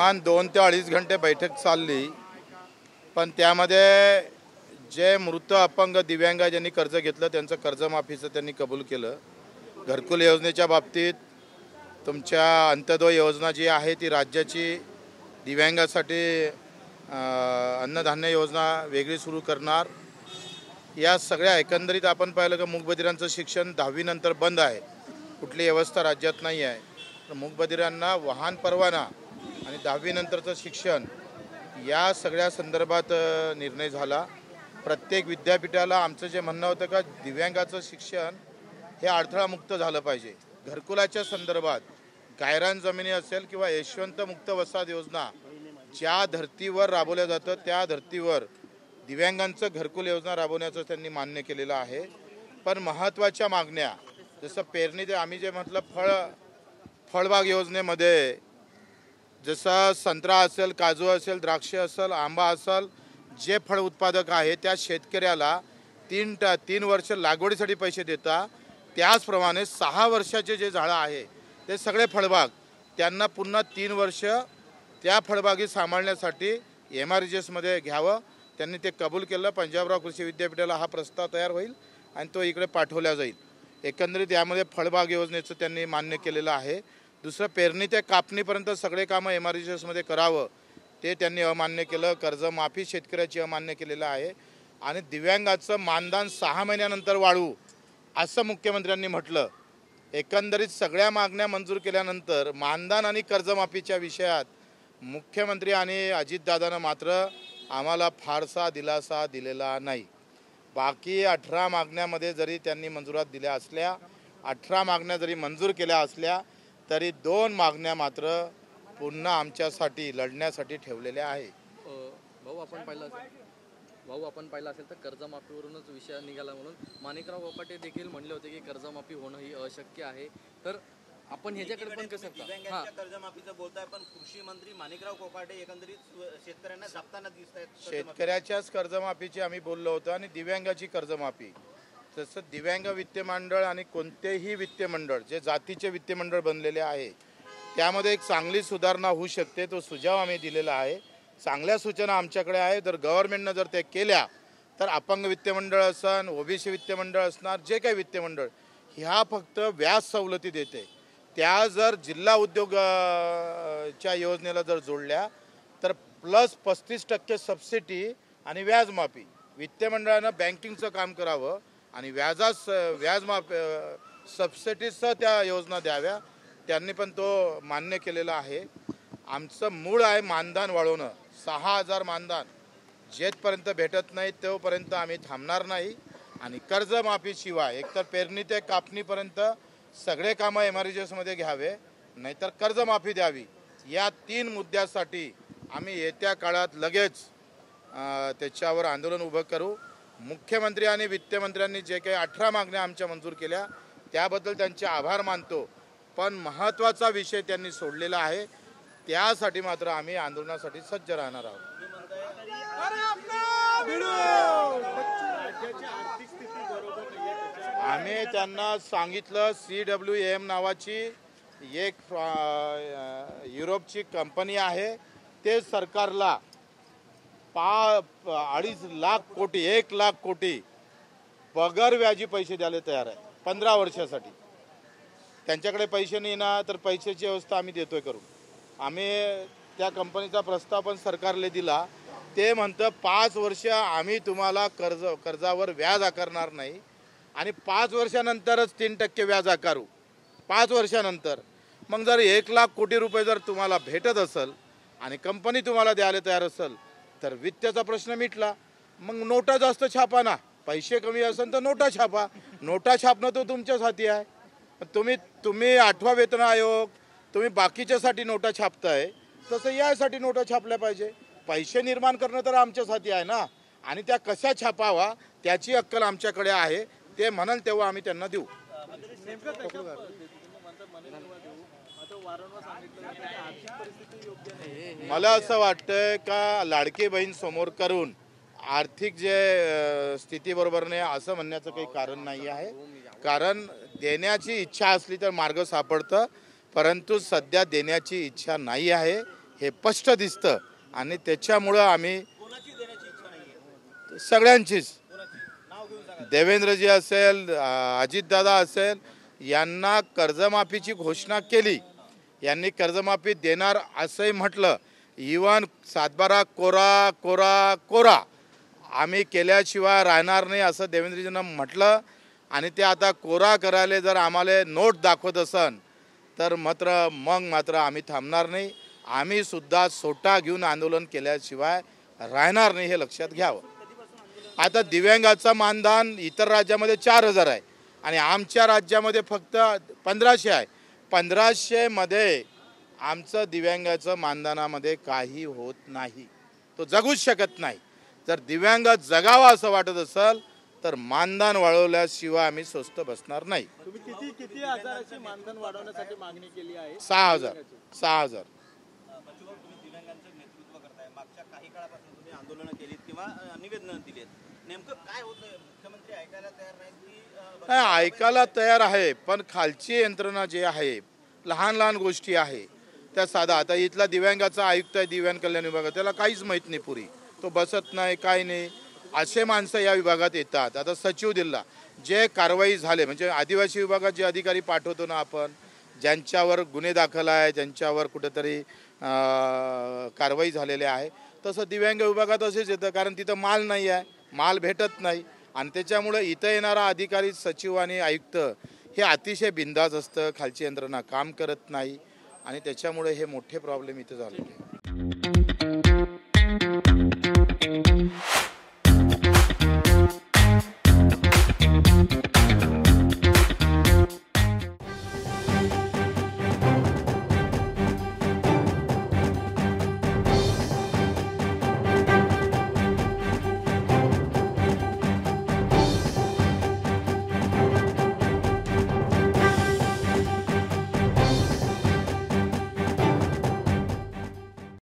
किमान 2 ते 2.5 घंटे बैठक चालली, पण त्यामध्ये जे मृत अपंग दिव्यांग ज्यांनी कर्ज घेतलं त्यांचं कर्जमाफीचं त्यांनी कबूल केलं. घरकुल योजनेच्या बाबतीत तुमच्या अंत्योदय योजना जी आहे ती राज्याची दिव्यांगासाठी अन्नधान्य योजना वेगळी सुरू करणार. या सगळ्या एकंदरीत आपण पाहिलं की मूकबधिरांचं शिक्षण 10वी नंतर बंद आहे, कुठली व्यवस्था राज्यात नाही आहे. तर मूकबधिरांना वाहन परवाना आणि 10वी नंतरचं शिक्षण या सगळ्या संदर्भात निर्णय झाला. प्रत्येक विद्यापीठाला आमचं जे म्हणणं होतं का दिव्यांगाचं शिक्षण हे अडथळामुक्त झालं पाहिजे. घरकुलाच्या संदर्भात गायरान जमिनी असेल किंवा यशवंत मुक्त वसाहत योजना ज्या धर्तीवर राबवल्या जातं त्या धर्तीवर दिव्यांगांचं घरकुल योजना राबवण्याचं त्यांनी मान्य केलेलं आहे. पण महत्त्वाच्या मागण्या जसं पेरणी ते आम्ही जे म्हटलं फळबाग योजनेमध्ये जसं संत्रा असेल, काजू असेल, द्राक्ष असेल, आंबा असेल, जे फळ उत्पादक आहे त्या शेतकऱ्याला 3 वर्ष लागवडीसाठी पैसे देता. त्याचप्रमाणे 6 वर्षाचे जे झाडं आहे ते सगळे फळबाग त्यांना पुन्हा 3 वर्ष त्या फळबागी सांभाळण्यासाठी MRGSमध्ये घ्यावं. त्यांनी ते कबूल केलं. पंजाबराव कृषी विद्यापीठाला हा प्रस्ताव तयार होईल आणि तो इकडे पाठवला जाईल. एकंदरीत यामध्ये फळबाग योजनेचं त्यांनी मान्य केलेलं आहे. दुसरं पेरणी ते कापणीपर्यंत सगळे कामं MRGSमध्ये करावं ते त्यांनी अमान्य केलं. कर्जमाफी शेतकऱ्याची अमान्य केलेलं आहे आणि दिव्यांगाचं मानधन 6 महिन्यानंतर वाढवू असं मुख्यमंत्र्यांनी म्हटलं. एकंदरीत सगळ्या मागण्या मंजूर केल्यानंतर मानधन आणि कर्जमाफीच्या विषयात मुख्यमंत्री आणि अजितदादांना मात्र आम्हाला फारसा दिलासा दिलेला नाही. बाकी 18 मागण्यामध्ये जरी त्यांनी मंजुरात दिल्या असल्या, 18 मागण्या जरी मंजूर केल्या असल्या तरी 2 मागण्या मात्र पुन्हा आमच्यासाठी लढण्यासाठी ठेवलेल्या आहे. भाऊ आपण पाहिलं असेल तर कर्जमाफीवरूनच विषय निघाला म्हणून माणिकराव कोकाटे देखील म्हणले होते की कर्जमाफी होणं ही अशक्य आहे. तर आपण ह्याच्याकडे पण कसं कर्जमाफीचं बोलताय, पण कृषी मंत्री माणिकराव कोकाटे एकंदरीत शेतकऱ्यांना जपताना दिसत आहेत. शेतकऱ्याच्याच कर्जमाफीची आम्ही बोललो होतो आणि दिव्यांगाची कर्जमाफी. तसं दिव्यांग वित्त मंडळ आणि कोणतेही वित्त मंडळ जे जातीचे वित्त मंडळ बनलेले आहे त्यामध्ये एक चांगली सुधारणा होऊ शकते. तो सुझाव आम्ही दिलेला आहे. चांगल्या सूचना आमच्याकडे आहे. जर गव्हर्नमेंटनं जर ते केल्या तर अपंग वित्त मंडळ असन, OBC वित्त मंडळ असणार, जे काही वित्त मंडळ ह्या फक्त व्याज सवलती देते. त्या जर जिल्हा उद्योग च्या योजनेला जर जोडल्या तर प्लस 35% सबसिडी आणि व्याजमाफी. वित्त मंडळानं बँकिंगचं काम करावं आणि व्याजमाफी सबसिडीसह त्या योजना द्याव्या. त्यांनी पण तो मान्य केलेला आहे. आमचं मूळ आहे मानधन वाढवणं. 6,000 मानधन जेथपर्यंत भेटत नाही तोपर्यंत आम्ही थांबणार नाही. आणि कर्जमाफीशिवाय एकतर पेरणी ते कापणीपर्यंत सगळे कामं MRGSमध्ये घ्यावे, नाहीतर कर्जमाफी द्यावी. या 3 मुद्द्यासाठी आम्ही येत्या काळात लगेच त्याच्यावर आंदोलन उभं करू. मुख्यमंत्री आणि वित्तमंत्र्यांनी जे काही 18 मागण्या आमच्या मंजूर केल्या त्याबद्दल त्यांचे आभार मानतो. पण महत्त्वाचा विषय त्यांनी सोडलेला आहे. त्यासाठी मात्र आम्ही आंदोलनासाठी सज्ज राहणार आहोत. आम्ही त्यांना सांगितलं CWM नावाची एक युरोपची कंपनी आहे ते सरकारला 2.5 लाख कोटी 1 लाख कोटी पगार व्याजी पैसे द्यायला तयार आहे 15 वर्षासाठी. त्यांच्याकडे पैसे नाही ना तर पैशाची व्यवस्था आम्ही देतोय करून. आम्ही त्या कंपनीचा प्रस्ताव पण सरकारला दिला. ते म्हणतं 5 वर्ष आम्ही तुम्हाला कर्जावर व्याज आकारणार नाही आणि 5 वर्षानंतरच 3% व्याज आकारू. 5 वर्षानंतर मग जर 1 लाख कोटी रुपये जर तुम्हाला भेटत असेल आणि कंपनी तुम्हाला द्यायला तयार असेल तर वित्ताचा प्रश्न मिटला. मग नोटा जास्त छापा ना. पैसे कमी असेल तर नोटा छापा. नोटा छापणं तो तुमच्याच हाती आहे. तुम्ही 8वा वेतन आयोग तुम्ही बाकीच्यासाठी नोटा छापताय तसं यासाठी नोटा छापल्या पाहिजे. पैसे निर्माण करणं तर आमच्याच हाती आहे ना. आणि त्या कशा छापावा त्याची अक्कल आमच्याकडे आहे. ते म्हणाल तेव्हा आम्ही त्यांना देऊ. मला असं वाटतं का लाडकी बहीण समोर करून आर्थिक जे स्थिती बरोबर नाही असं म्हणण्याचं काही कारण नाही आहे. कारण देण्याची इच्छा असली तर मार्ग सापडतं, परंतु सध्या देण्याची इच्छा नाही आहे. हे स्पष्ट दिसतं आणि त्याच्यामुळं आम्ही कोणाची देण्याची इच्छा नाहीये? सगळ्यांचीच कोणाची? नाव घेऊन सांगा. देवेंद्रजी असेल, अजितदादा असेल, यांना कर्जमाफीची घोषणा केली, यांनी कर्जमाफी देणार असंही म्हटलं. इवन 7/12 कोरा कोरा कोरा आम्ही केल्याशिवाय राहणार नाही असं देवेंद्रजींना म्हटलं. आणि ते आता कोरा करायला जर आम्हाला नोट दाखवत असन तर मात्र आम्ही थांबणार नाही. आम्ही सुद्धा सोटा घेऊन आंदोलन केल्याशिवाय राहणार नाही, हे लक्षात घ्यावं. आता दिव्यांगाचं मानधन इतर राज्यामध्ये 4,000 आहे आणि आमच्या राज्यामध्ये फक्त 1,500 आहे. 1,500मध्ये आमचं दिव्यांगाचं मानधनामध्ये काही होत नाही, तो जगूच शकत नाही. जर दिव्यांग जगावा असं वाटत असेल तर मानधन वाढवल्याशिवाय आम्ही स्वस्त बसणार नाही. तुम्ही किती हजाराची मानधन वाढवण्यासाठी मागणी केली आहे? 6,000. बच्चूभाऊ, तुम्ही दिव्यांगांचं नेतृत्व करताय. मागच्या काही काळापासून तुम्ही आंदोलनं केलीत किंवा निवेदनं दिलीत. नेमकं काय होतंय? मुख्यमंत्री ऐकायला तयार नाहीत की नाही, ऐकायला तयार आहे, पण खालची यंत्रणा जे आहे, लहान लहान गोष्टी आहे त्या साधा. आता इथला दिव्यांगाचा आयुक्त आहे दिव्यांग कल्याण विभागात, त्याला काहीच माहीत नाही पुरी, तो बसत नाही, काही नाही. असे माणसं या विभागात येतात. आता सचिव दिला, जे कारवाई झाले म्हणजे आदिवासी विभागात जे अधिकारी पाठवतो ना आपण, ज्यांच्यावर गुन्हे दाखल आहे, ज्यांच्यावर कुठेतरी कारवाई झालेली आहे, तसं दिव्यांग विभागात असेच येतं. कारण तिथं माल नाही आहे, माल भेटत नाही आणि त्याच्यामुळं इथं येणारा अधिकारी, सचिव आणि आयुक्त हे अतिशय बिंदास असतं, खालची यंत्रणा काम करत नाही आणि त्याच्यामुळे हे मोठे प्रॉब्लेम इथं झालेले.